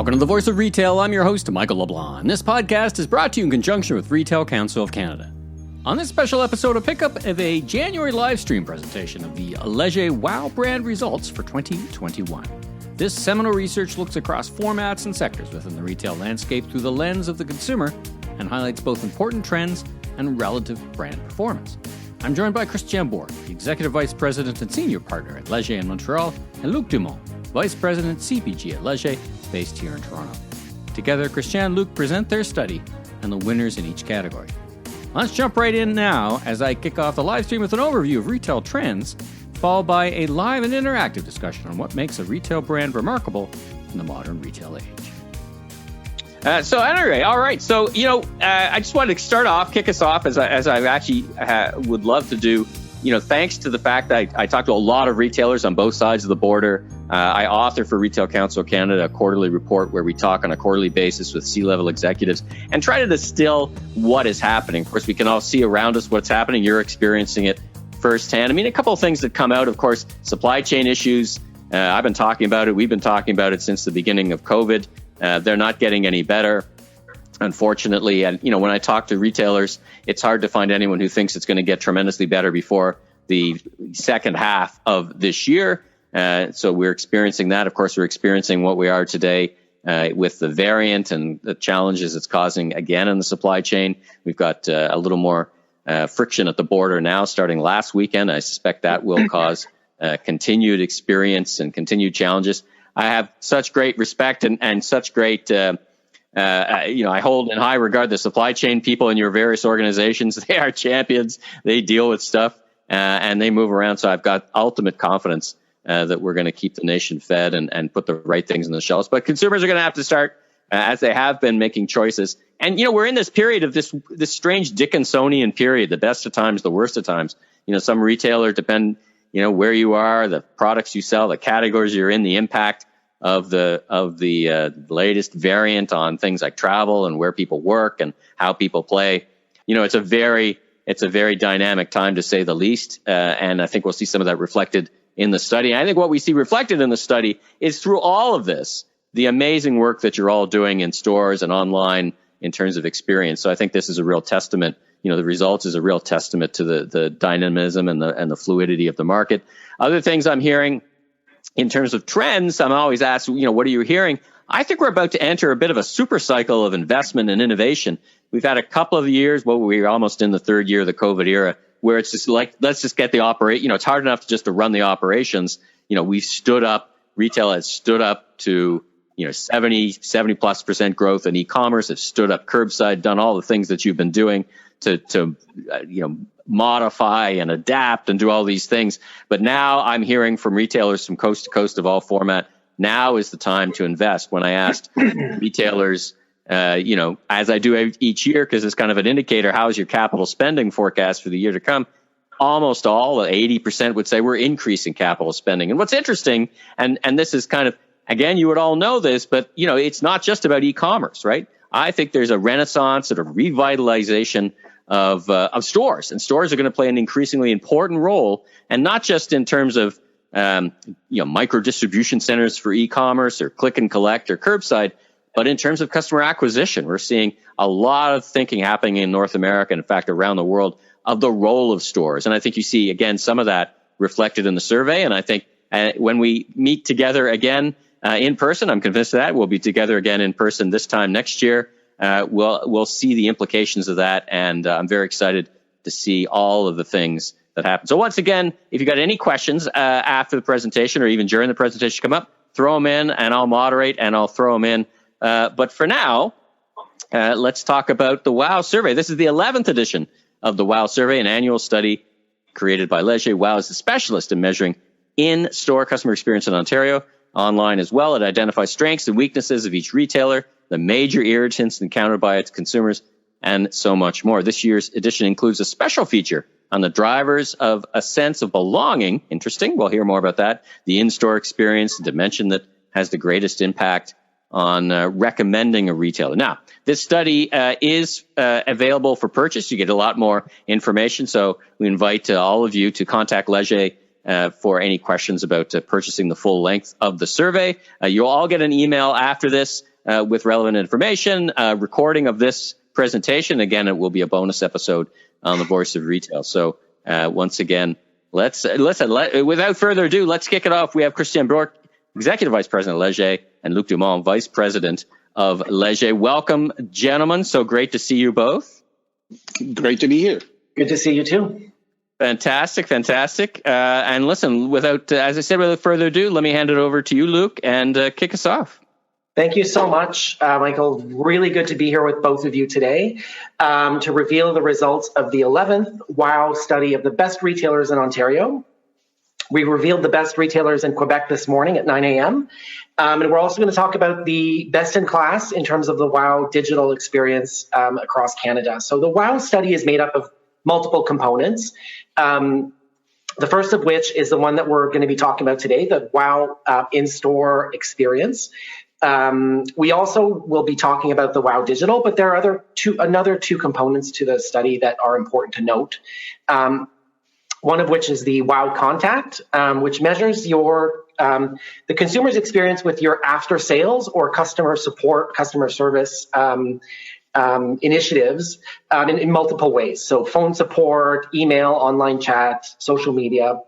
Welcome to The Voice of Retail. I'm your host, Michael LeBlanc. This podcast is brought to you in conjunction with Retail Council of Canada. On this special episode, a pickup of a January live stream presentation of the Leger Wow brand results for 2021. This seminal research looks across formats and sectors within the retail landscape through the lens of the consumer and highlights both important trends and relative brand performance. I'm joined by Christian Bourque, the Executive Vice President and Senior Partner at Leger in Montreal, and Luc Dumont, Vice President CPG at Leger, based here in Toronto. Together, Christian and Luc present their study and the winners in each category. Let's jump right in now as I kick off the live stream with an overview of retail trends, followed by a live and interactive discussion on what makes a retail brand remarkable in the modern retail age. So anyway, all right. So, I just wanted to kick us off as I actually would love to do, thanks to the fact that I talked to a lot of retailers on both sides of the border. I author for Retail Council of Canada a quarterly report where we talk on a quarterly basis with C-level executives and try to distill what is happening. Of course, we can all see around us what's happening. You're experiencing it firsthand. I mean, a couple of things that come out, of course, supply chain issues. I've been talking about it. We've been talking about it since the beginning of COVID. They're not getting any better, unfortunately. And, when I talk to retailers, it's hard to find anyone who thinks it's going to get tremendously better before the second half of this year. So we're experiencing that. Of course, we're experiencing what we are today with the variant and the challenges it's causing again in the supply chain. We've got a little more friction at the border now starting last weekend. I suspect that will cause continued experience and continued challenges. I have such great respect and such great, I hold in high regard the supply chain people in your various organizations. They are champions. They deal with stuff and they move around. So I've got ultimate confidence that we're going to keep the nation fed and put the right things on the shelves. But consumers are going to have to start, as they have been, making choices. And, we're in this period of this strange Dickinsonian period, the best of times, the worst of times. Some retailer depend, where you are, the products you sell, the categories you're in, the impact of the latest variant on things like travel and where people work and how people play. It's a very dynamic time, to say the least. And I think we'll see some of that reflected in the study. And I think what we see reflected in the study is through all of this, the amazing work that you're all doing in stores and online in terms of experience. So I think this is a real testament. The results is a real testament to the dynamism and the fluidity of the market. Other things I'm hearing in terms of trends, I'm always asked, what are you hearing? I think we're about to enter a bit of a super cycle of investment and innovation. We've had a couple of years, we're almost in the third year of the COVID era, where it's just like, let's just get the operation. It's hard enough to run the operations. We've stood up, retail has stood up to, 70+% growth in e-commerce. It's stood up curbside, done all the things that you've been doing to modify and adapt and do all these things. But now I'm hearing from retailers from coast to coast of all format, now is the time to invest. When I asked retailers, as I do each year, because it's kind of an indicator, how is your capital spending forecast for the year to come? Almost all, 80% would say we're increasing capital spending. And what's interesting, and this is kind of, again, you would all know this, but, it's not just about e-commerce, right? I think there's a renaissance and a revitalization of stores, and stores are going to play an increasingly important role, and not just in terms of, micro distribution centers for e-commerce or click and collect or curbside, but in terms of customer acquisition. We're seeing a lot of thinking happening in North America, in fact, around the world, of the role of stores. And I think you see, again, some of that reflected in the survey. And I think when we meet together again in person, I'm convinced of that, we'll be together again in person this time next year. We'll see the implications of that. And I'm very excited to see all of the things that happen. So once again, if you got any questions after the presentation or even during the presentation come up, throw them in and I'll moderate and I'll throw them in. But for now, let's talk about the WOW survey. This is the 11th edition of the WOW survey, an annual study created by Leger. WOW is a specialist in measuring in-store customer experience in Ontario, online as well. It identifies strengths and weaknesses of each retailer, the major irritants encountered by its consumers, and so much more. This year's edition includes a special feature on the drivers of a sense of belonging. Interesting. We'll hear more about that. The in-store experience, the dimension that has the greatest impact on recommending a retailer. Now, this study is available for purchase. You get a lot more information. So we invite all of you to contact Leger for any questions about purchasing the full length of the survey. You'll all get an email after this with relevant information, recording of this presentation. Again, it will be a bonus episode on the Voice of Retail. So once again, without further ado, let's kick it off. We have Christian Bourque, Executive Vice President of Leger, and Luc Dumont, Vice President of Leger. Welcome, gentlemen. So great to see you both. Great to be here. Good to see you too. Fantastic. And listen, as I said, without further ado, let me hand it over to you, Luc, and kick us off. Thank you so much, Michael. Really good to be here with both of you today to reveal the results of the 11th WOW study of the best retailers in Ontario. We revealed the best retailers in Quebec this morning at 9 a.m. And we're also going to talk about the best in class in terms of the WOW digital experience across Canada. So the WOW study is made up of multiple components. The first of which is the one that we're going to be talking about today, the WOW in-store experience. We also will be talking about the WOW Digital, but there are another two components to the study that are important to note. One of which is the WOW Contact, which measures the consumer's experience with your after sales or customer support, customer service initiatives in multiple ways. So phone support, email, online chat, social media,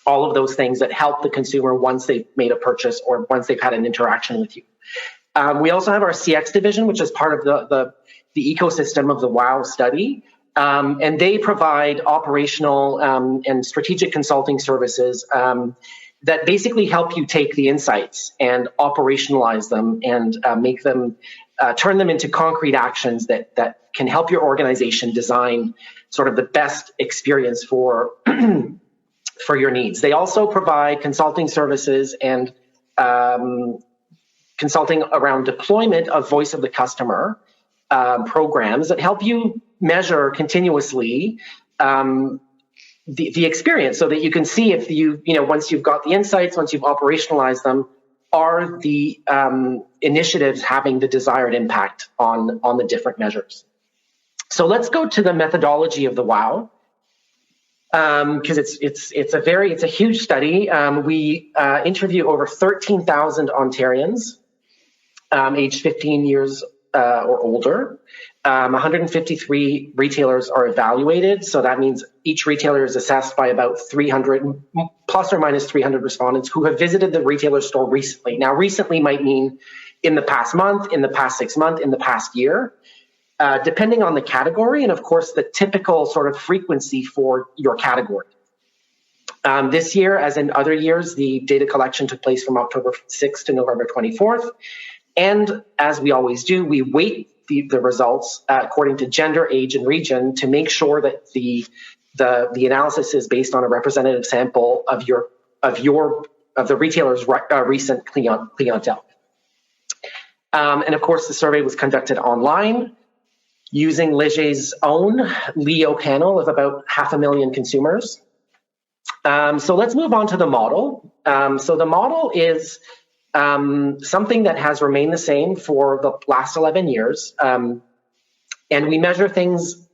all of those things that help the consumer once they've made a purchase or once they've had an interaction with you. We also have our CX division, which is part of the ecosystem of the WOW study. And they provide operational and strategic consulting services that basically help you take the insights and operationalize them and make them, turn them into concrete actions that can help your organization design sort of the best experience for your needs. They also provide consulting services and consulting around deployment of voice of the customer programs that help you measure continuously the experience so that you can see if once you've got the insights, once you've operationalized them, are the initiatives having the desired impact on the different measures. So let's go to the methodology of the WOW. Because it's a huge study. We interview over 13,000 Ontarians aged 15 years or older. 153 retailers are evaluated, so that means each retailer is assessed by about 300 plus or minus 300 respondents who have visited the retailer store recently. Now, recently might mean in the past month, in the past 6 months, in the past year. Depending on the category and, of course, the typical sort of frequency for your category. This year, as in other years, the data collection took place from October 6th to November 24th. And as we always do, we weight the results according to gender, age, and region to make sure that the analysis is based on a representative sample of the retailer's recent clientele. And of course, the survey was conducted online, using Leger's own Leo panel of about 500,000 consumers. So let's move on to the model. So the model is something that has remained the same for the last 11 years. And we measure things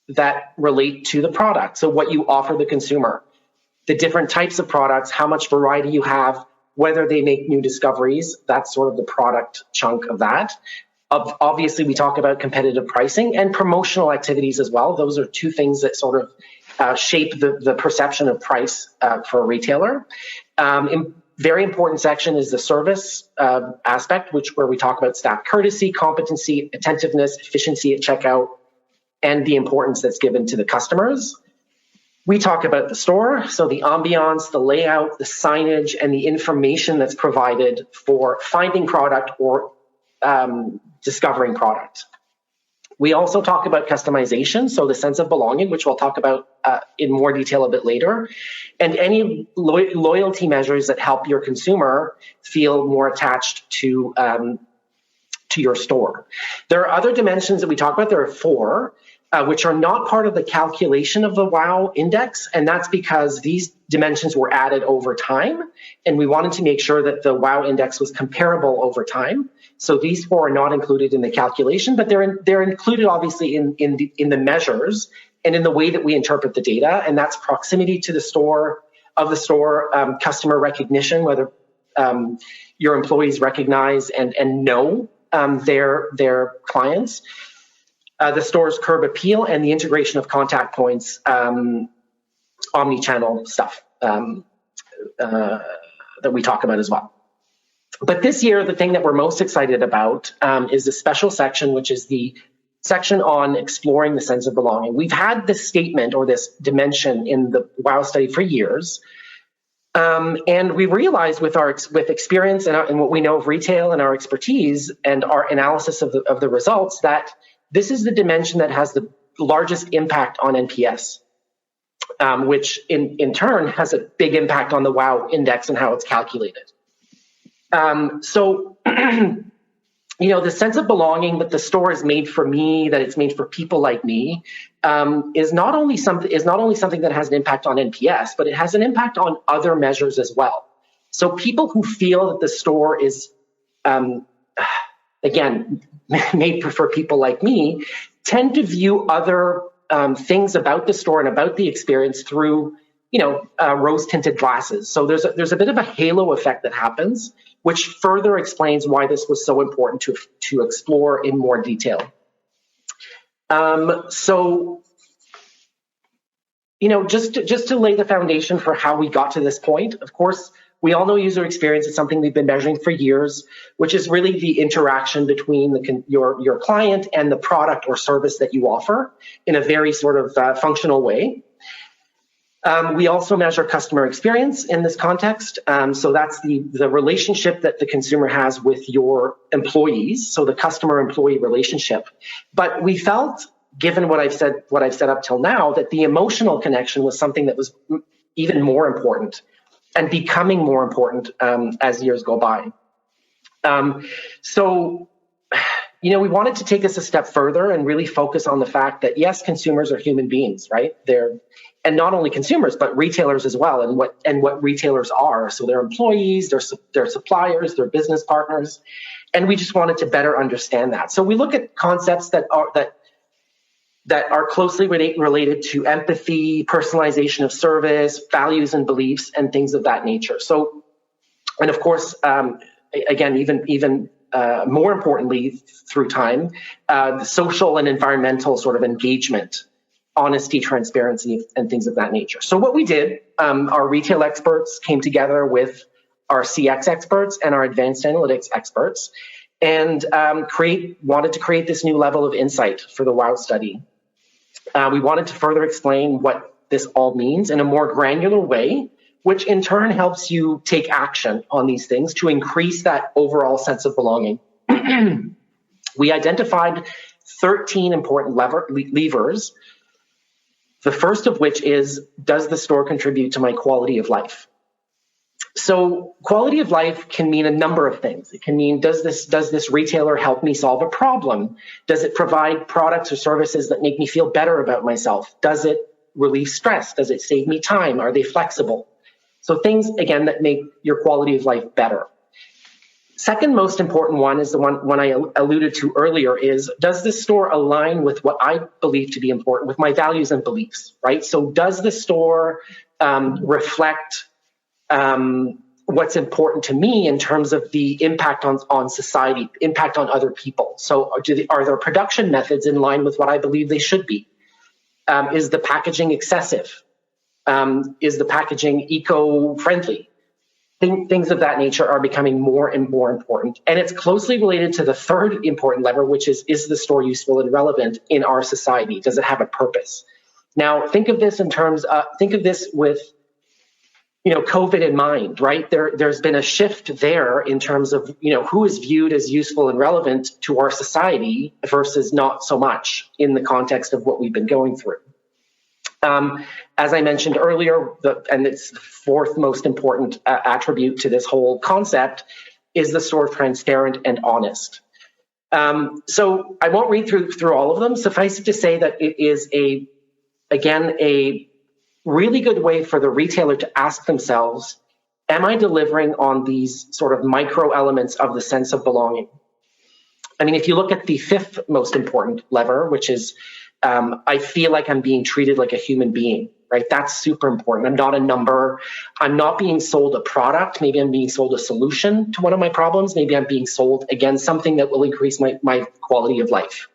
that relate to the product. So what you offer the consumer, the different types of products, how much variety you have, whether they make new discoveries, that's sort of the product chunk of that. Obviously, we talk about competitive pricing and promotional activities as well. Those are two things that sort of shape the perception of price for a retailer. Very important section is the service aspect, where we talk about staff courtesy, competency, attentiveness, efficiency at checkout, and the importance that's given to the customers. We talk about the store, so the ambiance, the layout, the signage, and the information that's provided for finding product or discovering product. We also talk about customization, so the sense of belonging, which we'll talk about in more detail a bit later, and any loyalty measures that help your consumer feel more attached to your store. There are other dimensions that we talk about. There are 4, which are not part of the calculation of the WOW index, and that's because these dimensions were added over time, and we wanted to make sure that the WOW index was comparable over time. So these 4 are not included in the calculation, but they're included obviously in the measures and in the way that we interpret the data, and that's proximity to the store, customer recognition, whether your employees recognize and know their clients. The store's curb appeal and the integration of contact points, omni-channel stuff that we talk about as well. But this year, the thing that we're most excited about is the special section, which is the section on exploring the sense of belonging. We've had this statement or this dimension in the WOW study for years. And we realized with experience and what we know of retail and our expertise and our analysis of the results that this is the dimension that has the largest impact on NPS, which in turn has a big impact on the WOW index and how it's calculated. So, the sense of belonging that the store is made for me, that it's made for people like me, is not only something that has an impact on NPS, but it has an impact on other measures as well. So people who feel that the store is, again, made for people like me, tend to view other things about the store and about the experience through, rose-tinted glasses. So there's a bit of a halo effect that happens, which further explains why this was so important to explore in more detail. So, just to lay the foundation for how we got to this point, of course, we all know user experience is something we've been measuring for years, which is really the interaction between your client and the product or service that you offer in a very sort of functional way. We also measure customer experience in this context. So that's the relationship that the consumer has with your employees, so the customer-employee relationship. But we felt, given what I've said up till now, that the emotional connection was something that was even more important and becoming more important as years go by. So, we wanted to take this a step further and really focus on the fact that, yes, consumers are human beings, right? And not only consumers, but retailers as well, and what retailers are. So they're employees, they're suppliers, they're business partners, and we just wanted to better understand that. So we look at concepts that are closely related to empathy, personalization of service, values and beliefs, and things of that nature. So, and of course, again, even more importantly, through time, the social and environmental sort of engagement, honesty, transparency, and things of that nature. So what we did, our retail experts came together with our CX experts and our advanced analytics experts, and wanted to create this new level of insight for the WOW study. We wanted to further explain what this all means in a more granular way, which in turn helps you take action on these things to increase that overall sense of belonging. We identified 13 important levers. The first of which is, does the store contribute to my quality of life? So quality of life can mean a number of things. It can mean, does this retailer help me solve a problem? Does it provide products or services that make me feel better about myself? Does it relieve stress? Does it save me time? Are they flexible? So things, again, that make your quality of life better. Second most important one is the one I alluded to earlier is, does this store align with what I believe to be important, with my values and beliefs, right? So does the store reflect what's important to me in terms of the impact on society, impact on other people? So are their production methods in line with what I believe they should be? Is the packaging excessive? Is the packaging eco-friendly? Things of that nature are becoming more and more important. And it's closely related to the third important lever, which is the store useful and relevant in our society? Does it have a purpose? Now, think of this with, COVID in mind, right? There's been a shift there in terms of, who is viewed as useful and relevant to our society versus not so much in the context of what we've been going through. As I mentioned earlier, and it's the fourth most important attribute to this whole concept, is the store transparent and honest. So I won't read through all of them. Suffice it to say that it is a really good way for the retailer to ask themselves, am I delivering on these sort of micro elements of the sense of belonging? I mean, if you look at the fifth most important lever, which is I feel like I'm being treated like a human being, right? That's super important. I'm not a number. I'm not being sold a product. Maybe I'm being sold a solution to one of my problems. Maybe I'm being sold, again, something that will increase my quality of life.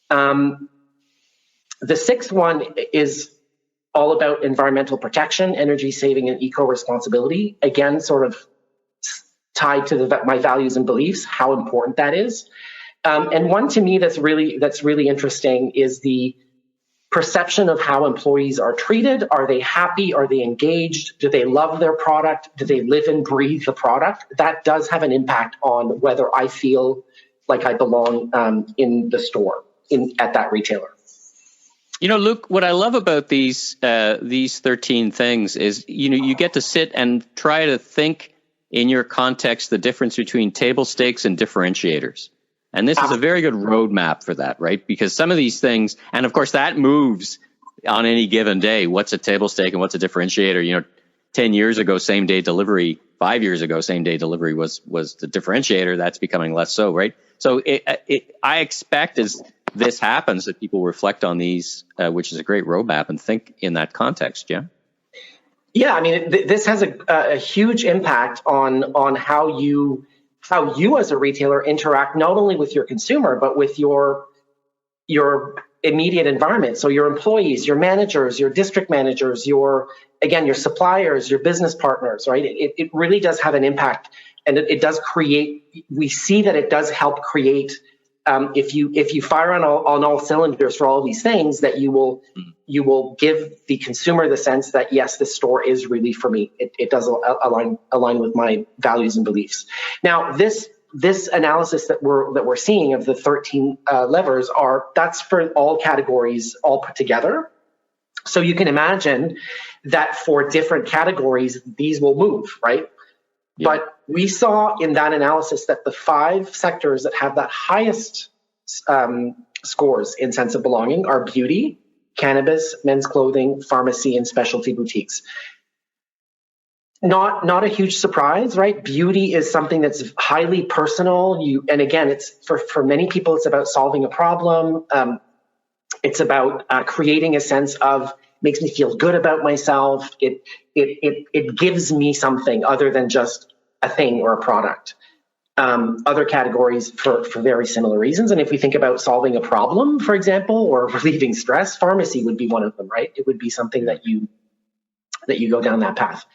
The sixth one is all about environmental protection, energy saving, and eco-responsibility. Again, sort of tied to my values and beliefs, how important that is. And one to me that's really interesting is the perception of how employees are treated. Are they happy? Are they engaged? Do they love their product? Do they live and breathe the product? That does have an impact on whether I feel like I belong in the store, at that retailer. You know, Luke, what I love about these 13 things is, you get to sit and try to think in your context the difference between table stakes and differentiators. And this is a very good roadmap for that, right? Because some of these things, and of course that moves on any given day. What's a table stake and what's a differentiator? 10 years ago, same day delivery, 5 years ago, same day delivery was the differentiator. That's becoming less so, right? So I expect as this happens that people reflect on these, which is a great roadmap, and think in that context. Yeah. Yeah, I mean, this has a huge impact on how you as a retailer interact not only with your consumer but with your immediate environment. So your employees, your managers, your district managers, your suppliers, your business partners, right? It really does have an impact, and it does create. We see that it does help create. If you fire on all cylinders for all of these things, that you will give the consumer the sense that yes, this store is really for me. It does align with my values and beliefs. Now, this analysis that we're seeing of the 13 levers that's for all categories all put together. So you can imagine that for different categories, these will move, right? Yeah. But we saw in that analysis that the 5 sectors that have that highest scores in sense of belonging are beauty, cannabis, men's clothing, pharmacy, and specialty boutiques. Not a huge surprise, right? Beauty is something that's highly personal. And again, it's for many people, it's about solving a problem. It's about creating a sense of, makes me feel good about myself. It gives me something other than just a thing or a product. Other categories for very similar reasons. And if we think about solving a problem, for example, or relieving stress, pharmacy would be one of them, right? It would be something that you go down that path.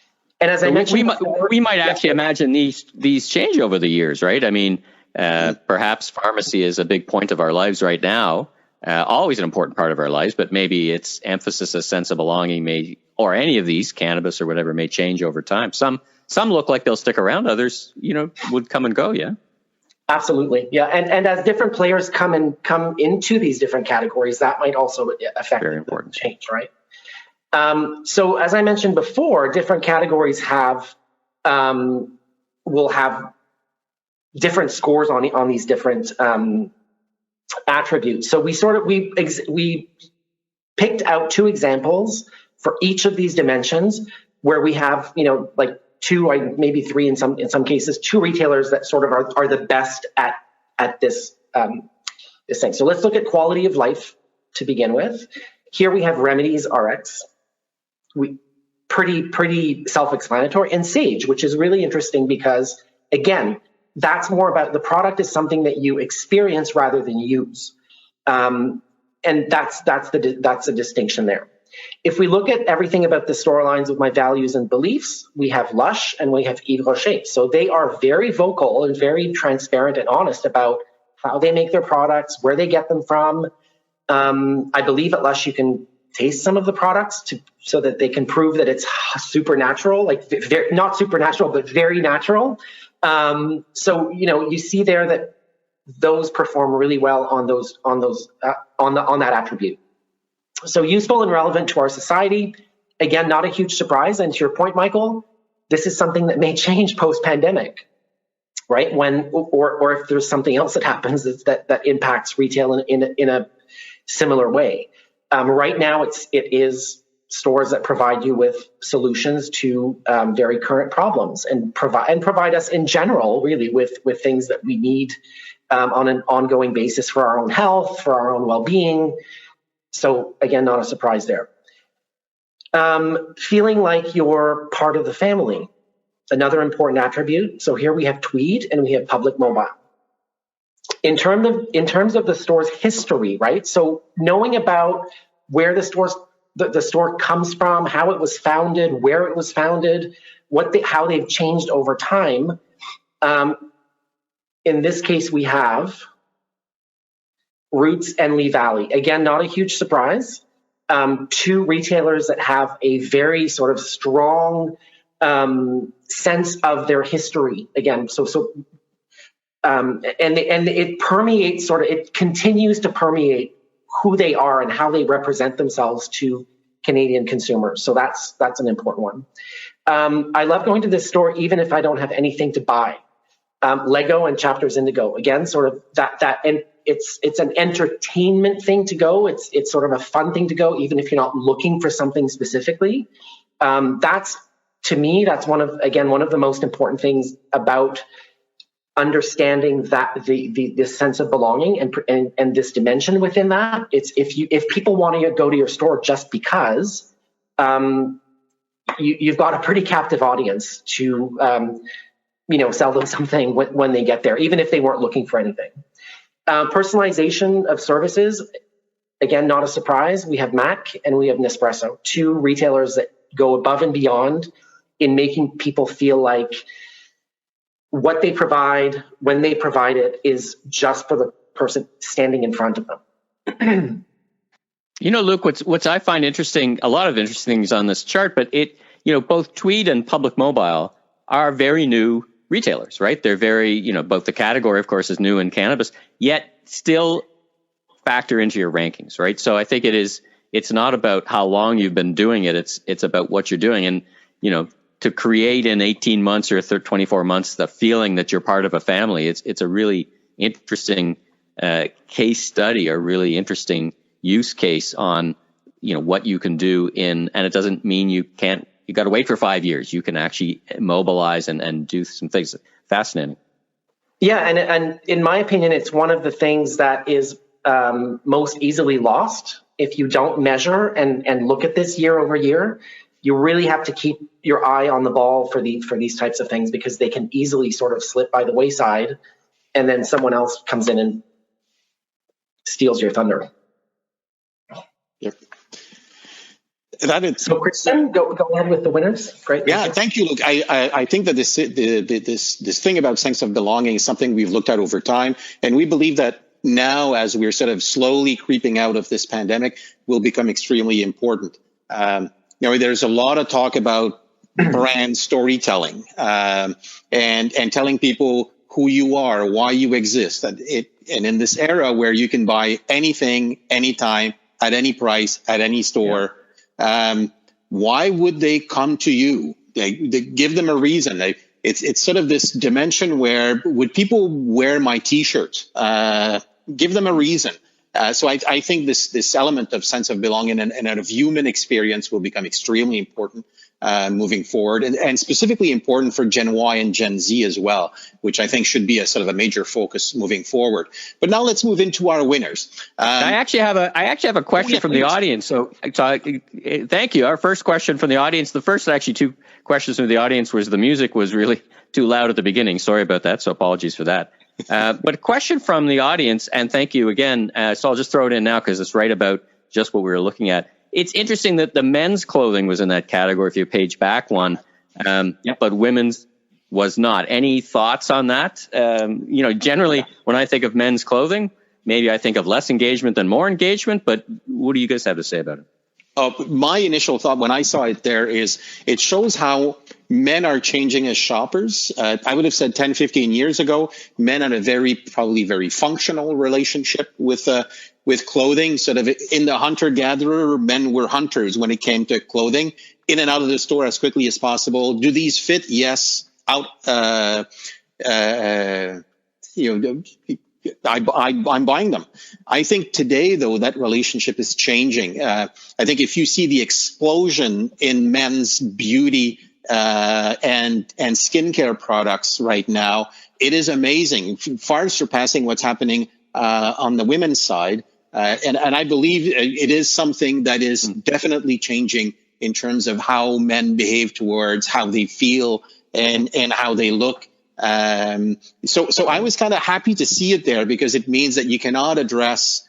And as I mentioned before, we might actually imagine these change over the years, right? I mean, perhaps pharmacy is a big point of our lives right now. Always an important part of our lives, but maybe its emphasis, a sense of belonging or any of these, cannabis or whatever, may change over time. Some look like they'll stick around. Others, would come and go. Yeah. Absolutely. Yeah. And as different players come into these different categories, that might also affect very important change, right? So as I mentioned before, different categories will have different scores on these different attributes. So we picked out 2 examples for each of these dimensions where we have, like 2, maybe 3 in some cases, 2 retailers that sort of are the best at this thing. So let's look at quality of life to begin with. Here we have Remedies RX. Pretty self-explanatory, and Sage, which is really interesting because, again, that's more about the product is something that you experience rather than use, and that's a distinction there. If we look at everything about the store lines with my values and beliefs, we have Lush and we have Yves Rocher. So they are very vocal and very transparent and honest about how they make their products, where they get them from. I believe at Lush you can taste some of the products so that they can prove that it's supernatural, like not supernatural, but very natural. So you see there that those perform really well on that attribute. So useful and relevant to our society. Again, not a huge surprise. And to your point, Michael, this is something that may change post-pandemic, right? Or if there's something else that happens that impacts retail in a similar way. Right now, it is stores that provide you with solutions to very current problems and provide us in general, really, with things that we need on an ongoing basis for our own health, for our own well-being. So again, not a surprise there. Feeling like you're part of the family, another important attribute. So here we have Tweed and we have Public Mobile. In terms of the store's history, right? So knowing about where the store comes from, how it was founded, where it was founded, how they've changed over time. In this case, we have Roots and Lee Valley. Again, not a huge surprise. Two retailers that have a very sort of strong sense of their history. Again, and it permeates it continues to permeate who they are and how they represent themselves to Canadian consumers. So that's an important one. I love going to this store even if I don't have anything to buy. Lego and Chapters Indigo, again, sort of that, and it's an entertainment thing to go. It's sort of a fun thing to go, even if you're not looking for something specifically. To me, that's one of the most important things about understanding that the sense of belonging and this dimension within that. It's if people want to go to your store just because, you've got a pretty captive audience to sell them something when they get there, even if they weren't looking for anything. Personalization of services, again, not a surprise. We have Mac and we have Nespresso, two retailers that go above and beyond in making people feel like what they provide, when they provide it, is just for the person standing in front of them. Luke, what's I find interesting, a lot of interesting things on this chart, but both Tweed and Public Mobile are very new retailers, right? They're very, both the category, of course, is new in cannabis, yet still factor into your rankings, right? So I think it's not about how long you've been doing it. It's about what you're doing. And, to create in 18 months or 24 months, the feeling that you're part of a family, it's a really interesting case study, or really interesting use case on, what you can do and it doesn't mean you got to wait for 5 years. You can actually mobilize and do some things. Fascinating. Yeah. And in my opinion, it's one of the things that is most easily lost if you don't measure and look at this year over year. You really have to keep your eye on the ball for these types of things, because they can easily sort of slip by the wayside, and then someone else comes in and steals your thunder. Yep. So, Kristen, go ahead with the winners. Great. Yeah, thank you, Luke. I think that this thing about sense of belonging is something we've looked at over time, and we believe that now, as we're sort of slowly creeping out of this pandemic, will become extremely important. There's a lot of talk about brand storytelling and telling people who you are, why you exist. And in this era where you can buy anything, anytime, at any price, at any store, why would they come to you? They give them a reason. It's sort of this dimension where, would people wear my T-shirt? Give them a reason. So I think this element of sense of belonging and of human experience will become extremely important moving forward, and specifically important for Gen Y and Gen Z as well, which I think should be a sort of a major focus moving forward. But now let's move into our winners. I actually have a question from the audience. So thank you. Our first question from the audience. The first actually two questions from the audience was the music was really too loud at the beginning. Sorry about that. So apologies for that. But a question from the audience, and thank you again. So I'll just throw it in now because it's right about just what we were looking at. It's interesting that the men's clothing was in that category if you page back one, but women's was not. Any thoughts on that? Generally, when I think of men's clothing, maybe I think of less engagement than more engagement, but what do you guys have to say about it? My initial thought when I saw it there is it shows how men are changing as shoppers. I would have said 10, 15 years ago, men had a probably very functional relationship with clothing. Sort of in the hunter-gatherer, men were hunters when it came to clothing. In and out of the store as quickly as possible. Do these fit? Yes. Out. I'm buying them. I think today, though, that relationship is changing. I think if you see the explosion in men's beauty and skincare products right now, it is amazing, far surpassing what's happening on the women's side. And I believe it is something that is definitely changing in terms of how men behave towards how they feel and how they look. So I was kind of happy to see it there, because it means that you cannot address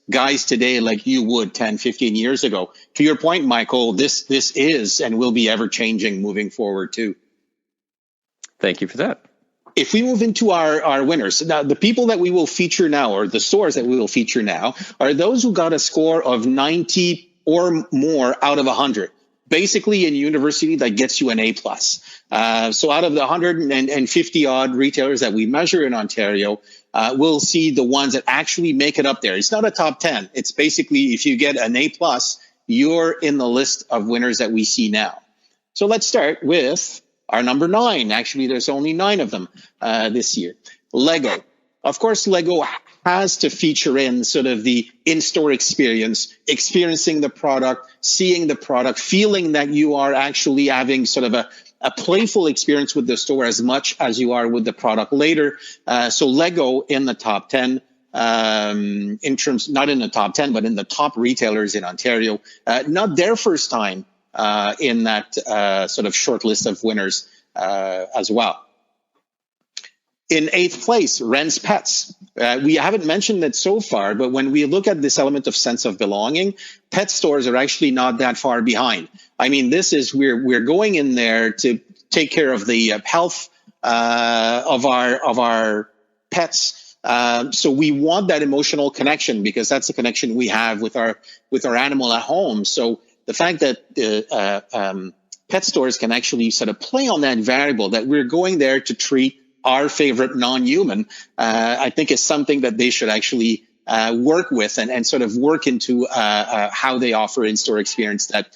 guys today like you would 10, 15 years ago. To your point, Michael, this is and will be ever changing moving forward too. Thank you for that. If we move into our winners, now the people that we will feature now, or the stores that we will feature now, are those who got a score of 90 or more out of 100. Basically, in university, that gets you an A+. So out of the 150 odd retailers that we measure in Ontario, we'll see the ones that actually make it up there. It's not a top 10. It's basically, if you get an A+, you're in the list of winners that we see now. So let's start with our number 9. Actually, there's only 9 of them this year. Lego. Of course, Lego has to feature in sort of the in-store experience, experiencing the product, seeing the product, feeling that you are actually having sort of a playful experience with the store as much as you are with the product later. So Lego in the top 10, in terms, not in the top 10, but in the top retailers in Ontario. Not their first time in that sort of short list of winners as well. In 8th place, Ren's Pets. We haven't mentioned it so far, but when we look at this element of sense of belonging, pet stores are actually not that far behind. I mean, this is, we're going in there to take care of the health of our pets. So we want that emotional connection, because that's the connection we have with our animal at home. So the fact that pet stores can actually sort of play on that variable, that we're going there to treat our favorite non-human, I think is something that they should actually work with and sort of work into how they offer in-store experience that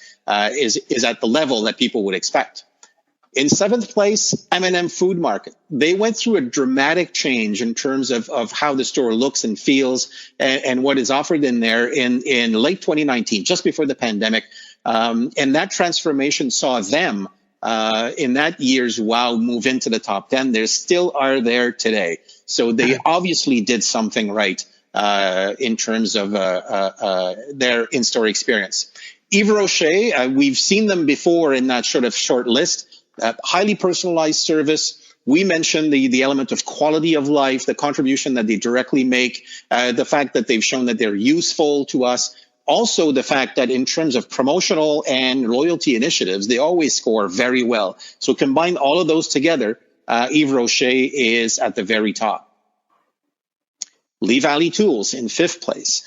is at the level that people would expect. In 7th place, M&M Food Market. They went through a dramatic change in terms of how the store looks and feels and what is offered in there in late 2019, just before the pandemic. And that transformation saw them in that year's wow move into the top 10. They still are there today. So they obviously did something right in terms of their in-store experience. Yves Rocher, we've seen them before in that sort of short list. Highly personalized service. We mentioned the element of quality of life, the contribution that they directly make, the fact that they've shown that they're useful to us. Also, the fact that in terms of promotional and loyalty initiatives, they always score very well. So combine all of those together, Yves Rocher is at the very top. Lee Valley Tools in 5th place.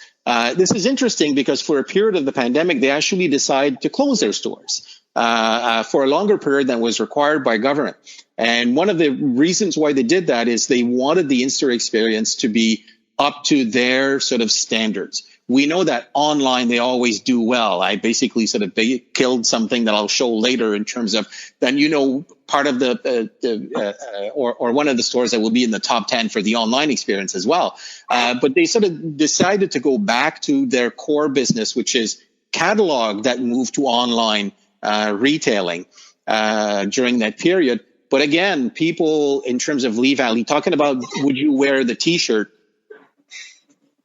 This is interesting because for a period of the pandemic, they actually decided to close their stores for a longer period than was required by government. And one of the reasons why they did that is they wanted the in-store experience to be up to their sort of standards. We know that online they always do well. I basically sort of killed something that I'll show later in terms of then, you know, part of or one of the stores that will be in the top 10 for the online experience as well. But they sort of decided to go back to their core business, which is catalog that moved to online retailing during that period. But again, people in terms of Lee Valley, talking about would you wear the T-shirt,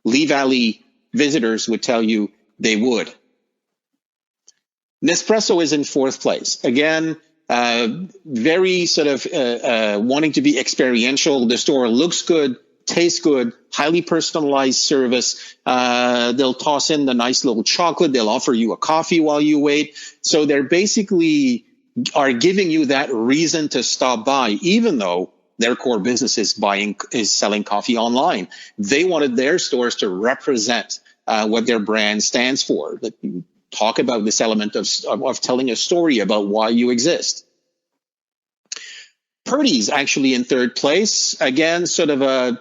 Lee Valley visitors would tell you they would. Nespresso is in 4th place. Again, very sort of wanting to be experiential. The store looks good, tastes good, highly personalized service. They'll toss in the nice little chocolate. They'll offer you a coffee while you wait. So they're basically are giving you that reason to stop by, even though their core business is selling coffee online. They wanted their stores to represent what their brand stands for. That you talk about this element of telling a story about why you exist. Purdy's actually in 3rd place. Again, sort of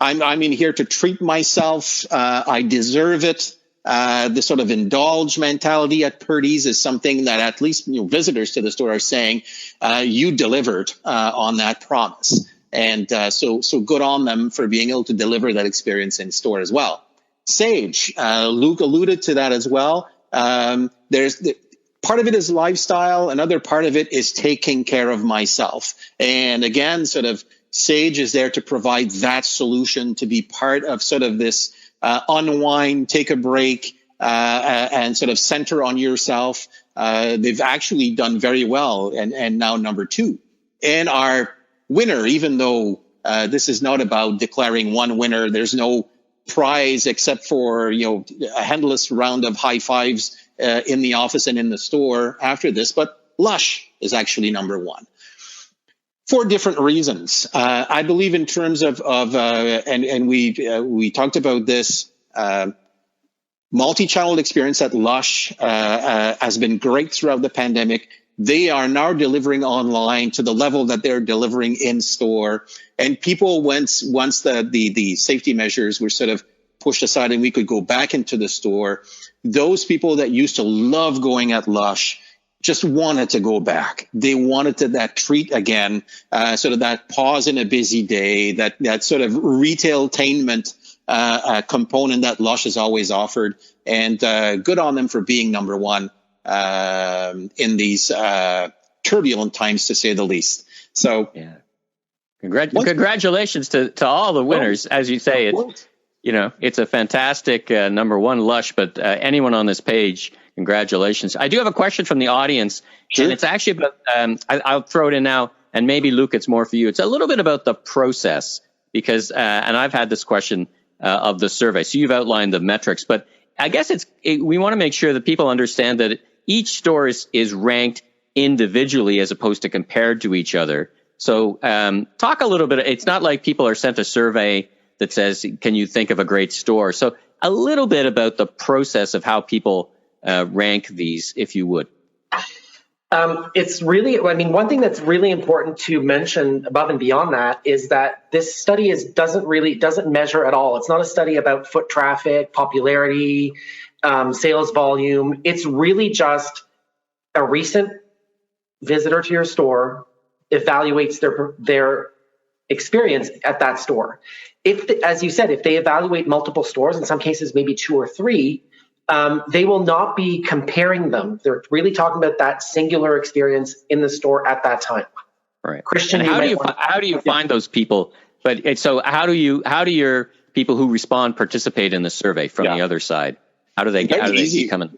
I'm in here to treat myself. I deserve it. The sort of indulge mentality at Purdy's is something that at least visitors to the store are saying you delivered on that promise, and so good on them for being able to deliver that experience in store as well. Sage, Luke alluded to that as well. Part of it is lifestyle, another part of it is taking care of myself, and again, sort of Sage is there to provide that solution, to be part of sort of this unwind, take a break, and sort of center on yourself, they've actually done very well, and now number 2. And our winner, even though this is not about declaring one winner, there's no prize except for a endless round of high fives in the office and in the store after this, but Lush is actually number 1. For different reasons. I believe in terms of and we talked about this, multi-channel experience at Lush has been great throughout the pandemic. They are now delivering online to the level that they're delivering in store. And people, once the safety measures were sort of pushed aside and we could go back into the store, those people that used to love going at Lush just wanted to go back. They wanted that treat again, sort of that pause in a busy day, that sort of retailtainment component that Lush has always offered. And good on them for being number 1 in these turbulent times, to say the least. So, yeah, congratulations to all the winners. As you say, it's a fantastic number 1 Lush. But anyone on this page, congratulations. I do have a question from the audience, sure. And it's actually about. I'll throw it in now, and maybe Luke, it's more for you. It's a little bit about the process because, and I've had this question of the survey. So you've outlined the metrics, but I guess we want to make sure that people understand that each store is ranked individually as opposed to compared to each other. So talk a little bit. It's not like people are sent a survey that says, can you think of a great store? So a little bit about the process of how people rank these, if you would. It's really, one thing that's really important to mention above and beyond that is that this study doesn't measure at all. It's not a study about foot traffic, popularity, sales volume. It's really just a recent visitor to your store evaluates their experience at that store. As you said, if they evaluate multiple stores, in some cases maybe 2 or 3, they will not be comparing them. They're really talking about that singular experience in the store at that time. Right. Christian, and how do you find those people? But so how do your people who respond participate in the survey from the other side? How do they come in the survey?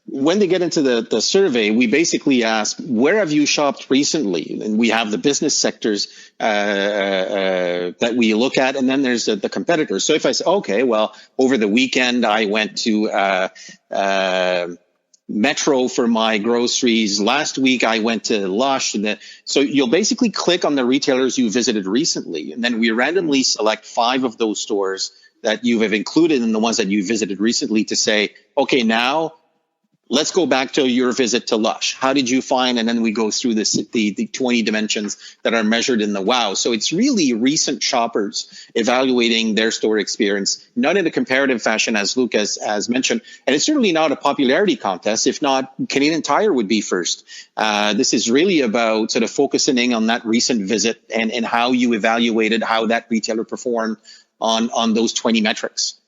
When they get into the survey, we basically ask, where have you shopped recently? And we have the business sectors that we look at, and then there's the competitors. So if I say, okay, well, over the weekend, I went to Metro for my groceries. Last week, I went to Lush. So you'll basically click on the retailers you visited recently, and then we randomly select 5 of those stores that you have included in the ones that you visited recently to say, okay, now let's go back to your visit to Lush. How did you find? And then we go through the 20 dimensions that are measured in the WOW. So it's really recent shoppers evaluating their store experience, not in a comparative fashion, as Luke has mentioned. And it's certainly not a popularity contest. If not, Canadian Tire would be first. This is really about sort of focusing on that recent visit and how you evaluated how that retailer performed on those 20 metrics.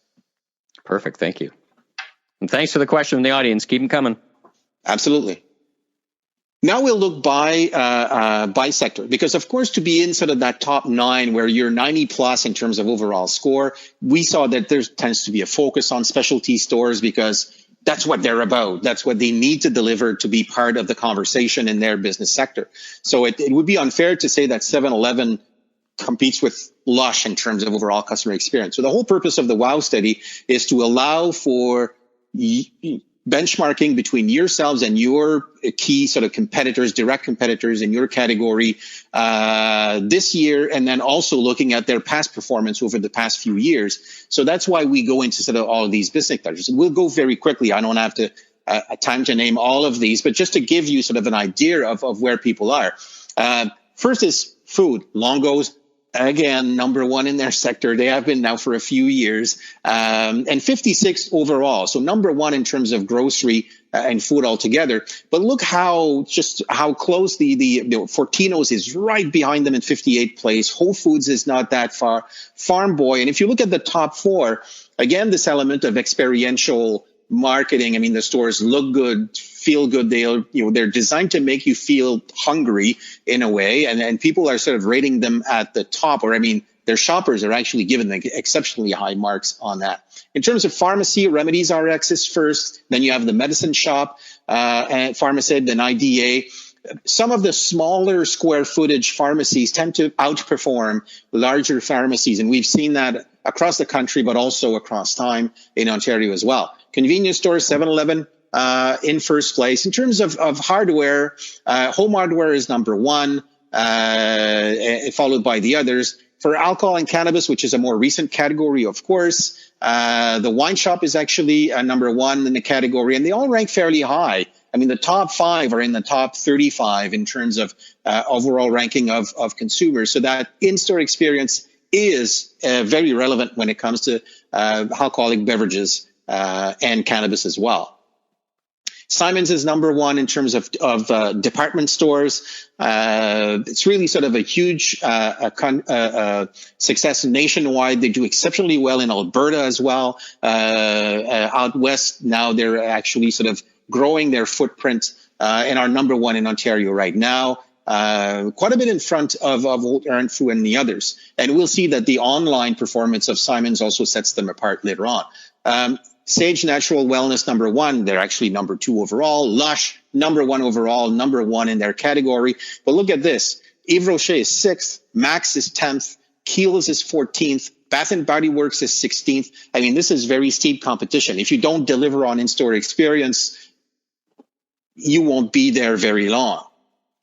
Perfect. Thank you. And thanks for the question from the audience. Keep them coming. Absolutely. Now we'll look by sector, because of course, to be in sort of that top 9 where you're 90 plus in terms of overall score, we saw that there tends to be a focus on specialty stores because that's what they're about. That's what they need to deliver to be part of the conversation in their business sector. So it would be unfair to say that 7-Eleven competes with Lush in terms of overall customer experience. So the whole purpose of the WOW study is to allow for benchmarking between yourselves and your key sort of competitors, direct competitors in your category this year, and then also looking at their past performance over the past few years. So that's why we go into sort of all of these business sectors. We'll go very quickly. I don't have to time to name all of these, but just to give you sort of an idea of where people are. First is food. Longo's, again, number 1 in their sector. They have been now for a few years, and 56 overall. So number 1 in terms of grocery and food altogether. But look how close the Fortino's is right behind them in 58th place. Whole Foods is not that far. Farm Boy. And if you look at the top 4, again, this element of experiential marketing. I mean, the stores look good, feel good. They're designed to make you feel hungry in a way, and people are sort of rating them at the top, or I mean, their shoppers are actually given exceptionally high marks on that. In terms of pharmacy, Remedies RX is first. Then you have the Medicine Shop, and Pharmacid, then IDA. Some of the smaller square footage pharmacies tend to outperform larger pharmacies, and we've seen that across the country, but also across time in Ontario as well. Convenience stores, 7-Eleven in first place. In terms of hardware, home hardware is number one, followed by the others. For alcohol and cannabis, which is a more recent category, of course, the wine shop is actually number one in the category, and they all rank fairly high. I mean, the top 5 are in the top 35 in terms of overall ranking of consumers. So that in-store experience is very relevant when it comes to alcoholic beverages and cannabis as well. Simons is number one in terms of department stores. It's really sort of a huge success nationwide. They do exceptionally well in Alberta as well. Out west, now they're actually sort of growing their footprint and are number one in Ontario right now. Quite a bit in front of Old Ernfu and the others. And we'll see that the online performance of Simons also sets them apart later on. Sage Natural Wellness, number one. They're actually number 2 overall. Lush, number 1 overall, number 1 in their category. But look at this. Yves Rocher is 6th. Max is 10th. Kiehl's is 14th. Bath & Body Works is 16th. I mean, this is very steep competition. If you don't deliver on in-store experience, you won't be there very long.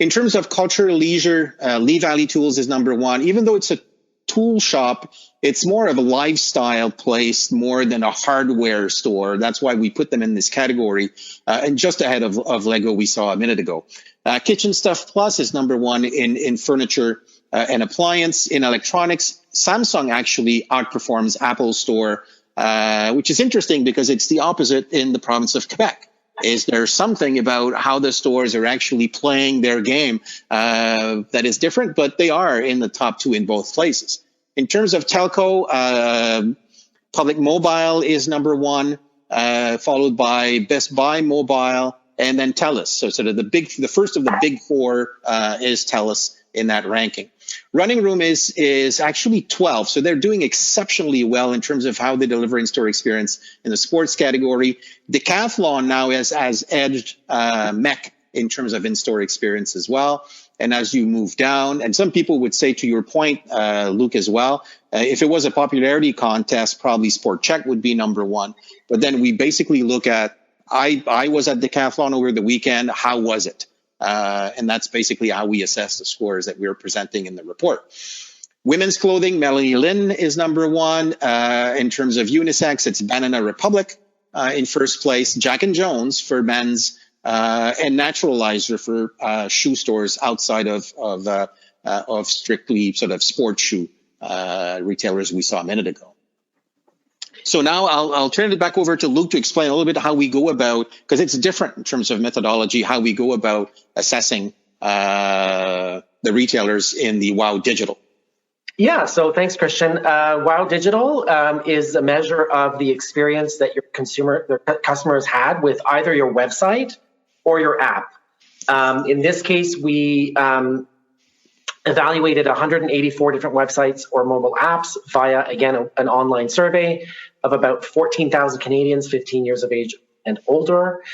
In terms of culture, leisure, Lee Valley Tools is number 1. Even though it's a tool shop, it's more of a lifestyle place more than a hardware store. That's why we put them in this category, and just ahead of Lego we saw a minute ago. Kitchen Stuff Plus is number 1 in furniture and appliance. In electronics, Samsung actually outperforms Apple Store, which is interesting because it's the opposite in the province of Quebec. Is there something about how the stores are actually playing their game that is different? But they are in the top 2 in both places. In terms of telco, Public Mobile is number 1, followed by Best Buy Mobile, and then TELUS. So sort of the first of the big 4 is TELUS in that ranking. Running Room is actually 12, so they're doing exceptionally well in terms of how they deliver in-store experience in the sports category. Decathlon now has edged MEC in terms of in-store experience as well. And as you move down, and some people would say, to your point, Luke, as well, if it was a popularity contest, probably Sport Check would be number 1. But then we basically look at, I was at Decathlon over the weekend, how was it? And that's basically how we assess the scores that we're presenting in the report. Women's clothing, Melanie Lynn is number 1. In terms of unisex, it's Banana Republic in first place, Jack and Jones for men's, and Naturalizer for shoe stores outside of strictly sort of sports shoe retailers we saw a minute ago. So now I'll turn it back over to Luke to explain a little bit how we go about, because it's different in terms of methodology, how we go about assessing the retailers in the WOW Digital. Yeah, so thanks, Christian. WOW Digital is a measure of the experience that your customers had with either your website or your app. In this case, we evaluated 184 different websites or mobile apps via, again, an online survey of about 14,000 Canadians 15 years of age and older.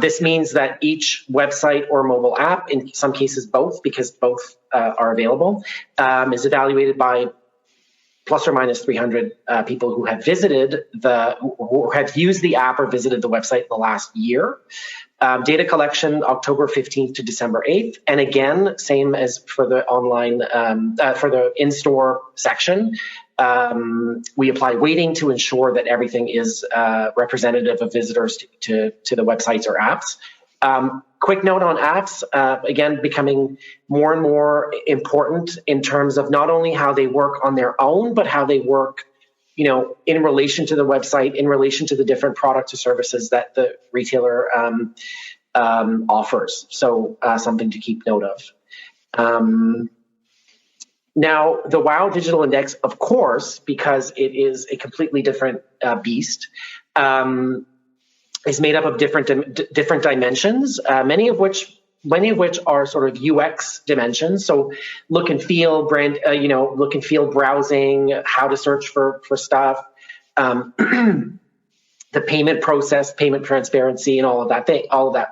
This means that each website or mobile app, in some cases both, because both are available, is evaluated by plus or minus 300 people who have who have used the app or visited the website in the last year. Data collection October 15th to December 8th. And again, same as for the online, for the in-store section, we apply weighting to ensure that everything is representative of visitors to the websites or apps. Quick note on apps, again, becoming more and more important in terms of not only how they work on their own, but how they work, in relation to the website, in relation to the different products or services that the retailer offers. So something to keep note of. Now, the WOW Digital Index, of course, because it is a completely different beast, is made up of different dimensions, many of which many of which are sort of UX dimensions. So look and feel look and feel browsing, how to search for stuff, the payment process, payment transparency, and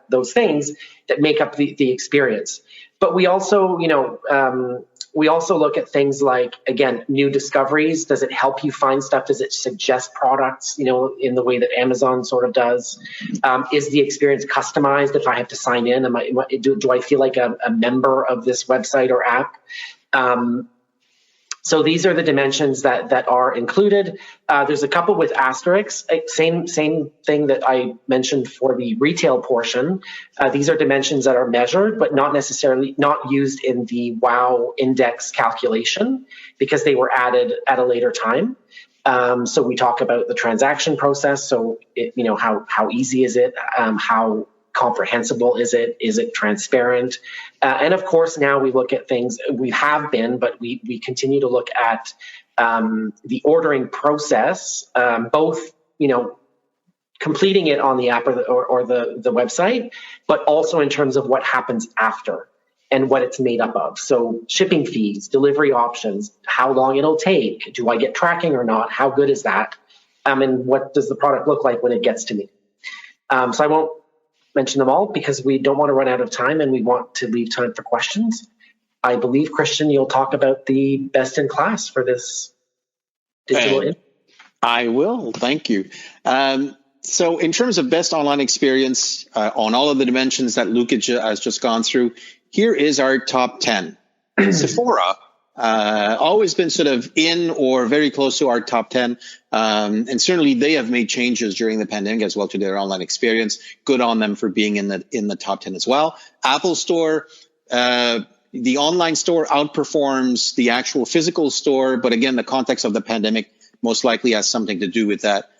those things that make up the experience. But we also, we also look at things like, again, new discoveries. Does it help you find stuff? Does it suggest products, in the way that Amazon sort of does? Is the experience customized? If I have to sign in, do I feel like a member of this website or app? So these are the dimensions that are included. There's a couple with asterisks. Same thing that I mentioned for the retail portion. These are dimensions that are measured, but not used in the WOW index calculation because they were added at a later time. So we talk about the transaction process. So how easy is it? How comprehensible is it? Is it transparent? And of course, now we look at things, we have been, but we continue to look at the ordering process, both, completing it on the app or the website, but also in terms of what happens after and what it's made up of. So shipping fees, delivery options, how long it'll take, do I get tracking or not? How good is that? And what does the product look like when it gets to me? So I won't mention them all because we don't want to run out of time and we want to leave time for questions. I believe, Christian, you'll talk about the best in class for this digital. I will. Thank you. So in terms of best online experience on all of the dimensions that Luke has just gone through, here is our top 10. Sephora, always been sort of in or very close to our top 10. And certainly they have made changes during the pandemic as well to their online experience. Good on them for being in the top 10 as well. Apple Store, the online store outperforms the actual physical store. But again, the context of the pandemic most likely has something to do with that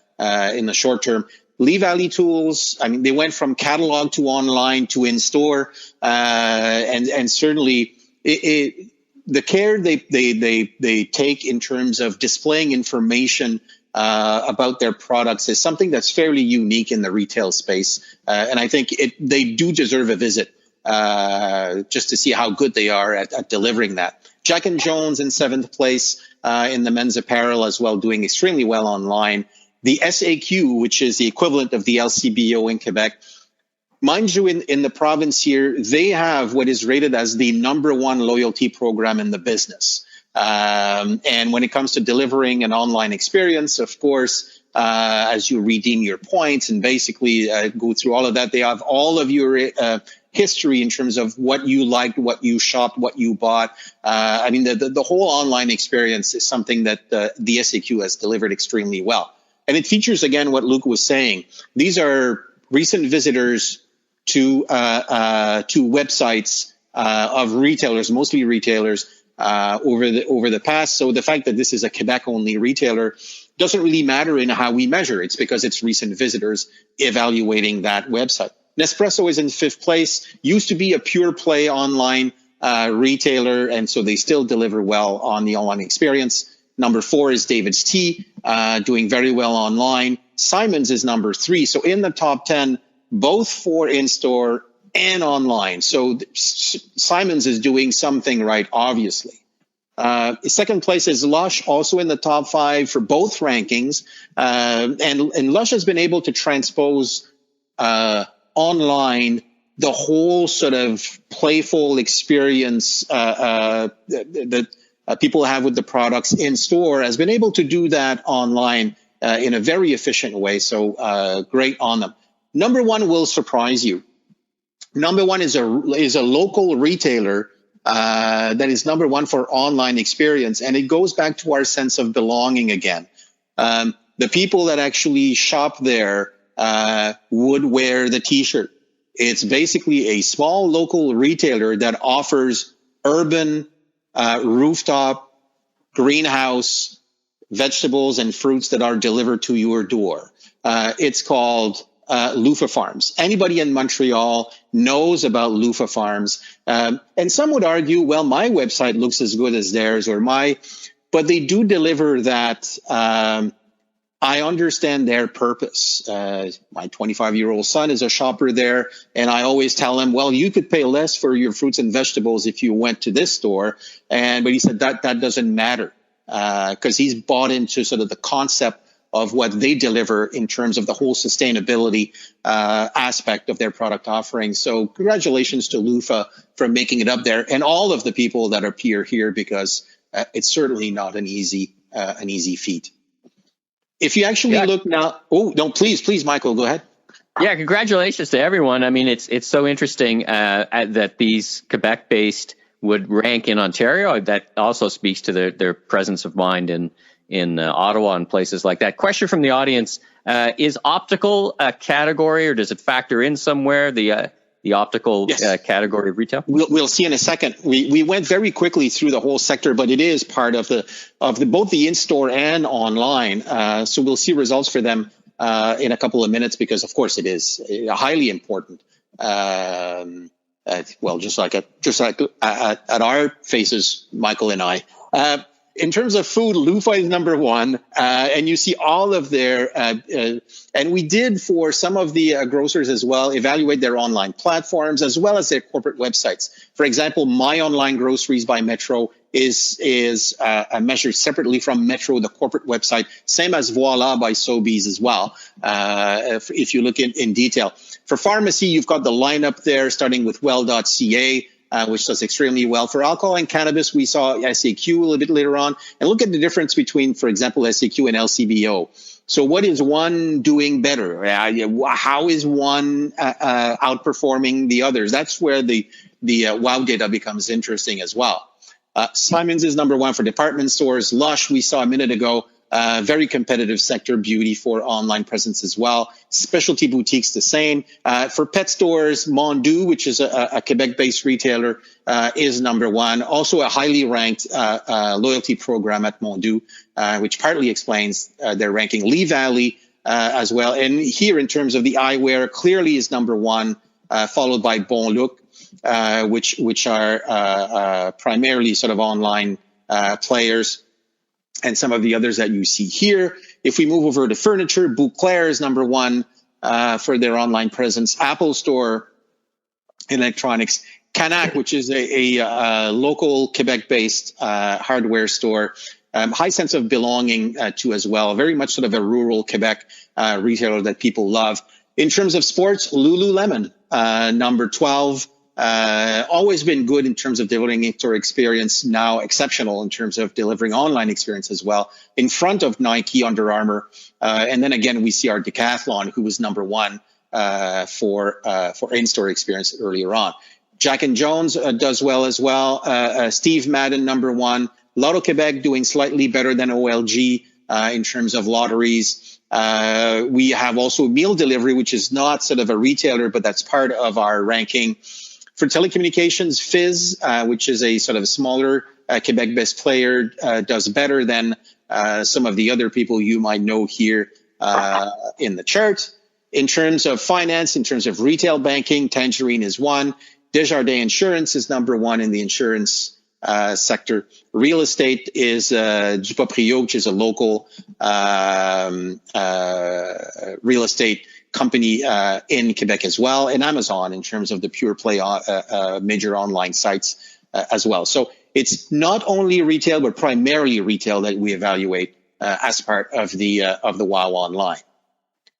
in the short term. Lee Valley Tools, I mean, they went from catalog to online to in-store. And certainly the care they take in terms of displaying information about their products is something that's fairly unique in the retail space. And I think they do deserve a visit just to see how good they are at delivering that. Jack & Jones in 7th place in the men's apparel as well, doing extremely well online. The SAQ, which is the equivalent of the LCBO in Quebec, mind you, in the province here, they have what is rated as the #1 loyalty program in the business. And when it comes to delivering an online experience, of course, as you redeem your points and basically go through all of that, they have all of your history in terms of what you liked, what you shopped, what you bought. I mean, the whole online experience is something that the SAQ has delivered extremely well. And it features, again, what Luke was saying. These are recent visitors to websites of retailers, mostly retailers, over the past. So the fact that this is a Quebec-only retailer doesn't really matter in how we measure. It's because it's recent visitors evaluating that website. Nespresso is in 5th place. Used to be a pure play online retailer, and so they still deliver well on the online experience. Number 4 is David's Tea, doing very well online. Simon's is number 3. So in the top 10, both for in-store and online. So Simon's is doing something right, obviously. 2nd place is Lush, also in the top 5 for both rankings. And Lush has been able to transpose online the whole sort of playful experience that people have with the products in store, has been able to do that online in a very efficient way. So great on them. Number 1 will surprise you. Number 1 is a local retailer that is number 1 for online experience, and it goes back to our sense of belonging again. The people that actually shop there would wear the T-shirt. It's basically a small local retailer that offers urban, rooftop, greenhouse, vegetables and fruits that are delivered to your door. It's called Loofah Farms. Anybody in Montreal knows about Loofah Farms. And some would argue, well, my website looks as good as theirs but they do deliver that I understand their purpose. My 25-year-old son is a shopper there, and I always tell him, well, you could pay less for your fruits and vegetables if you went to this store. But he said that doesn't matter because he's bought into sort of the concept of what they deliver in terms of the whole sustainability aspect of their product offering. So congratulations to Lufa for making it up there, and all of the people that appear here, because it's certainly not an easy feat. If you actually look now, oh no, please, Michael, go ahead. Yeah, congratulations to everyone. I mean, it's so interesting that these Quebec-based would rank in Ontario. That also speaks to their presence of mind in Ottawa and places like that. Question from the audience: is optical a category, or does it factor in somewhere? The optical category of retail? We'll see in a second. We went very quickly through the whole sector, but it is part of both the in-store and online. So we'll see results for them in a couple of minutes, because of course it is highly important. Just like at our faces, Michael and I. In terms of food, Lufa is number one, and you see all of their, and we did for some of the grocers as well, evaluate their online platforms as well as their corporate websites. For example, My Online Groceries by Metro is measured separately from Metro, the corporate website, same as Voila by Sobeys as well, if you look in detail. For pharmacy, you've got the lineup there, starting with well.ca, which does extremely well. For alcohol and cannabis, we saw SAQ a little bit later on. And look at the difference between, for example, SAQ and LCBO. So what is one doing better? How is one outperforming the others? That's where the WOW data becomes interesting as well. Simon's is number one for department stores. Lush, we saw a minute ago, very competitive sector. Beauty for online presence as well. Specialty boutiques the same. For pet stores, Mondu, which is a Quebec-based retailer, is number one. Also a highly ranked loyalty program at Mondu, which partly explains their ranking. Lee Valley as well. And here in terms of the eyewear, clearly is number one, followed by Bon Look, which are primarily sort of online players, and some of the others that you see here. If we move over to furniture, Bourque is number one for their online presence. Apple Store, electronics. Canac, which is a local Quebec-based hardware store. High sense of belonging to as well. Very much sort of a rural Quebec retailer that people love. In terms of sports, Lululemon, number 12. Always been good in terms of delivering in-store experience, now exceptional in terms of delivering online experience as well, in front of Nike, Under Armour. And then again, we see our Decathlon, who was number one for in-store experience earlier on. Jack & Jones does well as well. Steve Madden, number one. Lotto Quebec doing slightly better than OLG in terms of lotteries. We have also meal delivery, which is not sort of a retailer, but that's part of our ranking. For telecommunications, Fizz, which is a sort of smaller Quebec-based player, does better than some of the other people you might know here in the chart. In terms of finance, in terms of retail banking, Tangerine is one. Desjardins Insurance is number one in the insurance sector. Real estate is Dupaprio, which is a local real estate company in Quebec as well, and Amazon in terms of the pure play major online sites as well. So it's not only retail, but primarily retail that we evaluate as part of the WOW Online.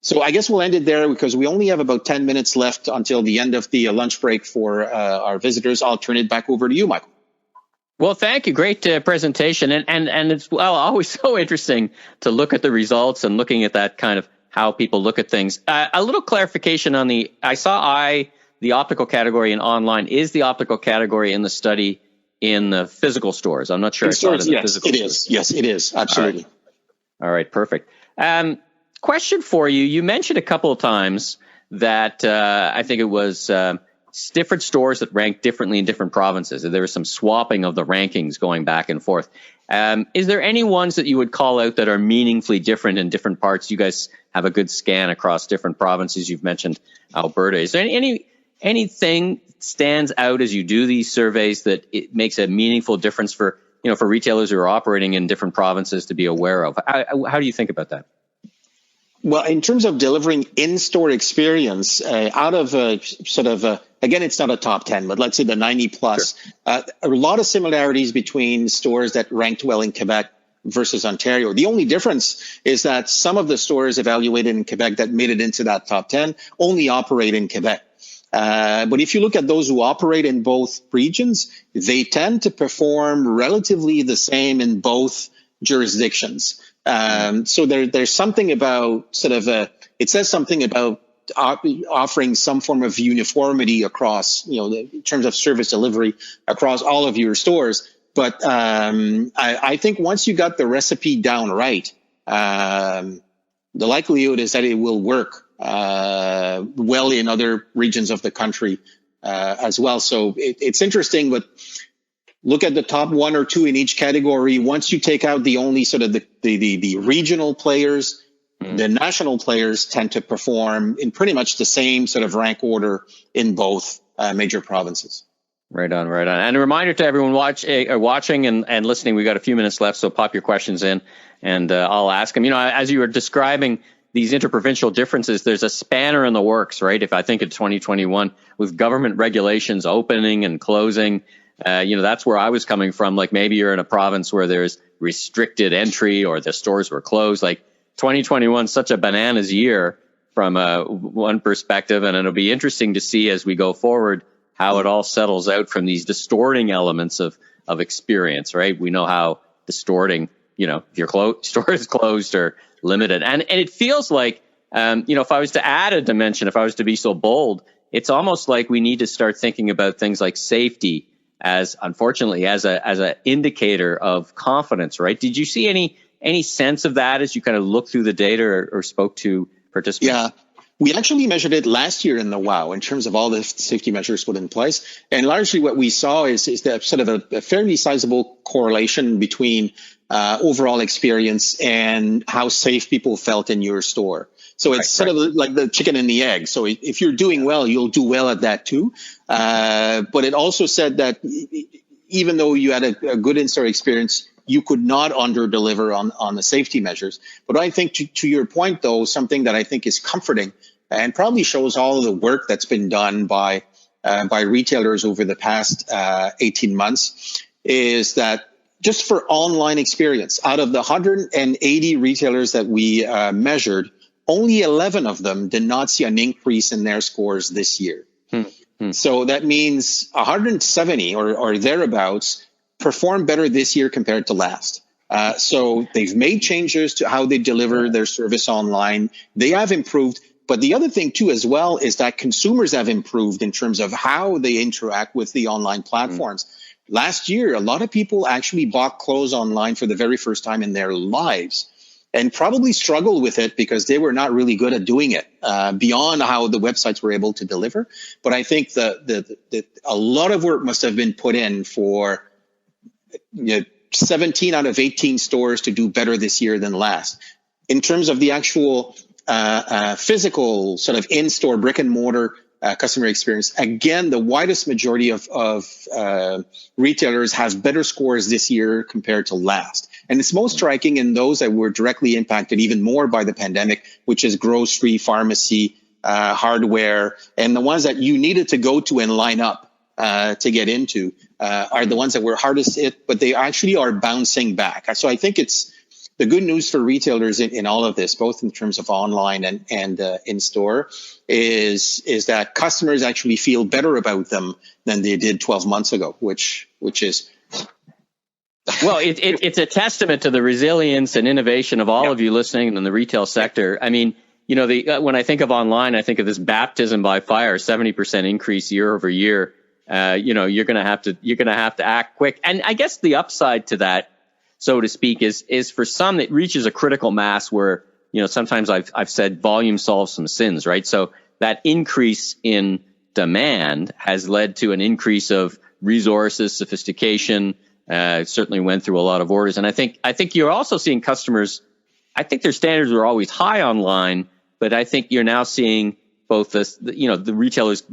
So I guess we'll end it there because we only have about 10 minutes left until the end of the lunch break for our visitors. I'll turn it back over to you, Michael. Well, thank you. Great presentation. And it's always so interesting to look at the results and looking at that kind of how people look at things. A little clarification on the optical category in online. Is the optical category in the study in the physical stores? I'm not sure. Yes, it is. Yes, it is. Absolutely. All right, perfect. Question for you. You mentioned a couple of times that I think it was different stores that rank differently in different provinces. There was some swapping of the rankings going back and forth. Is there any ones that you would call out that are meaningfully different in different parts? You guys have a good scan across different provinces. You've mentioned Alberta. Is there anything stands out as you do these surveys that it makes a meaningful difference for retailers who are operating in different provinces to be aware of? How do you think about that? Well, in terms of delivering in-store experience, out of again, it's not a top 10, but let's say the 90 plus, sure. A lot of similarities between stores that ranked well in Quebec versus Ontario. The only difference is that some of the stores evaluated in Quebec that made it into that top 10 only operate in Quebec. But if you look at those who operate in both regions, they tend to perform relatively the same in both jurisdictions. So there's something about it says something about offering some form of uniformity across, in terms of service delivery across all of your stores. But I think once you got the recipe down right, the likelihood is that it will work well in other regions of the country as well. So it's interesting, but look at the top one or two in each category. Once you take out the only sort of the regional players, the national players tend to perform in pretty much the same sort of rank order in both major provinces. Right on. And a reminder to everyone watching and listening, we got a few minutes left, so pop your questions in and I'll ask them. As you were describing these interprovincial differences, there's a spanner in the works, right? If I think of 2021 with government regulations opening and closing, that's where I was coming from. Like maybe you're in a province where there's restricted entry or the stores were closed. Like 2021, such a bananas year from one perspective. And it'll be interesting to see as we go forward how it all settles out from these distorting elements of experience, right? We know how distorting, if your store is closed or limited. And it feels like, if I was to add a dimension, if I was to be so bold, it's almost like we need to start thinking about things like safety as a indicator of confidence, right? Did you see any sense of that as you kind of looked through the data or spoke to participants? Yeah, we actually measured it last year in the WOW in terms of all the safety measures put in place. And largely what we saw is that sort of a fairly sizable correlation between overall experience and how safe people felt in your store. So it's sort of like the chicken and the egg. So if you're doing well, you'll do well at that too. But it also said that even though you had a good in-store experience, you could not under-deliver on the safety measures. But I think to your point, though, something that I think is comforting and probably shows all of the work that's been done by retailers over the past 18 months is that just for online experience, out of the 180 retailers that we measured, only 11 of them did not see an increase in their scores this year. So that means 170 or thereabouts perform better this year compared to last. So they've made changes to how they deliver their service online. They have improved. But the other thing, too, as well, is that consumers have improved in terms of how they interact with the online platforms. Last year, a lot of people actually bought clothes online for the very first time in their lives and probably struggled with it because they were not really good at doing it beyond how the websites were able to deliver. But I think that a lot of work must have been put in for 17 out of 18 stores to do better this year than last. In terms of the actual physical sort of in-store brick and mortar customer experience, again, the widest majority of retailers have better scores this year compared to last. And it's most striking in those that were directly impacted even more by the pandemic, which is grocery, pharmacy, hardware, and the ones that you needed to go to and line up to get into are the ones that were hardest hit, but they actually are bouncing back. So I think it's the good news for retailers in all of this, both in terms of online and in store, is that customers actually feel better about them than they did 12 months ago, which is. Well, it's a testament to the resilience and innovation of all of you listening in the retail sector. I mean, when I think of online, I think of this baptism by fire, 70% increase year over year. You're going to have to act quick. And I guess the upside to that, so to speak, is for some it reaches a critical mass where, sometimes I've said volume solves some sins, right? So that increase in demand has led to an increase of resources, sophistication. Certainly went through a lot of orders. And I think you're also seeing customers, I think their standards were always high online, but I think you're now seeing both the retailers,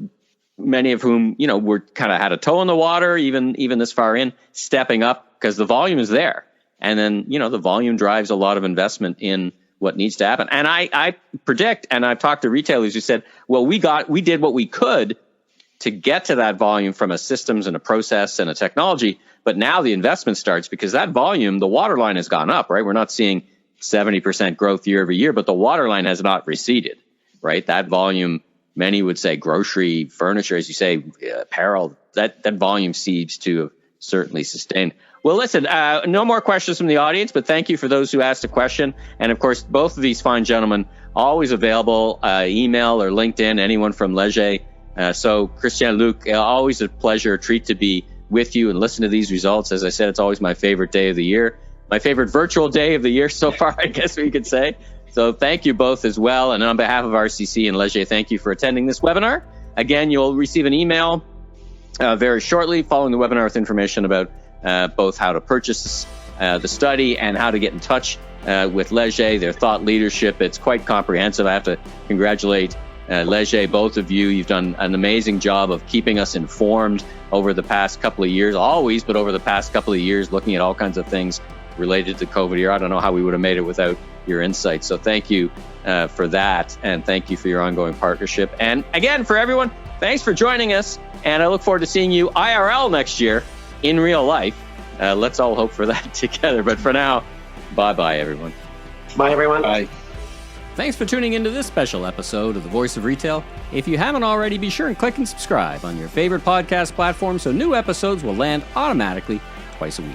many of whom, were kind of had a toe in the water, even this far in, stepping up because the volume is there. And then, the volume drives a lot of investment in what needs to happen. And I predict, and I've talked to retailers who said, well, we did what we could to get to that volume from a systems and a process and a technology. But now the investment starts because that volume, the waterline has gone up, right? We're not seeing 70% growth year over year, but the waterline has not receded, right? That volume, many would say grocery, furniture, as you say, apparel, that volume seems to have certainly sustained. Well, listen, no more questions from the audience, but thank you for those who asked a question. And of course, both of these fine gentlemen always available, email or LinkedIn, anyone from Leger. So Christian, Luc, always a pleasure, a treat to be with you and listen to these results. As I said, it's always my favorite day of the year, my favorite virtual day of the year so far, I guess we could say. So thank you both as well. And on behalf of RCC and Leger, thank you for attending this webinar. Again, you'll receive an email very shortly following the webinar with information about both how to purchase the study and how to get in touch with Leger, their thought leadership. It's quite comprehensive. I have to congratulate Leger, both of you. You've done an amazing job of keeping us informed over the past couple of years, always, but over the past couple of years, looking at all kinds of things related to COVID here. I don't know how we would have made it without your insights. So thank you for that. And thank you for your ongoing partnership. And again, for everyone, thanks for joining us. And I look forward to seeing you IRL next year in real life. Let's all hope for that together. But for now, bye-bye, everyone. Bye, everyone. Bye. Thanks for tuning into this special episode of The Voice of Retail. If you haven't already, be sure and click and subscribe on your favorite podcast platform so new episodes will land automatically twice a week.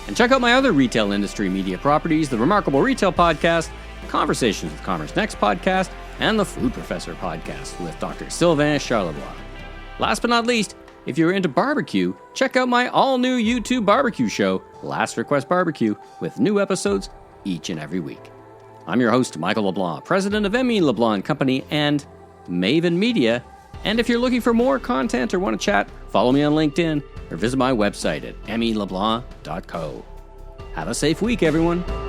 And check out my other retail industry media properties, the Remarkable Retail Podcast, Conversations with Commerce Next podcast, and the Food Professor podcast with Dr. Sylvain Charlebois. Last but not least, if you're into barbecue, check out my all-new YouTube barbecue show, Last Request Barbecue, with new episodes each and every week. I'm your host, Michael LeBlanc, president of M.E. LeBlanc Company and Maven Media. And if you're looking for more content or want to chat, follow me on LinkedIn or visit my website at meleblanc.co. Have a safe week, everyone.